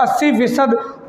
80%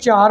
4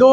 2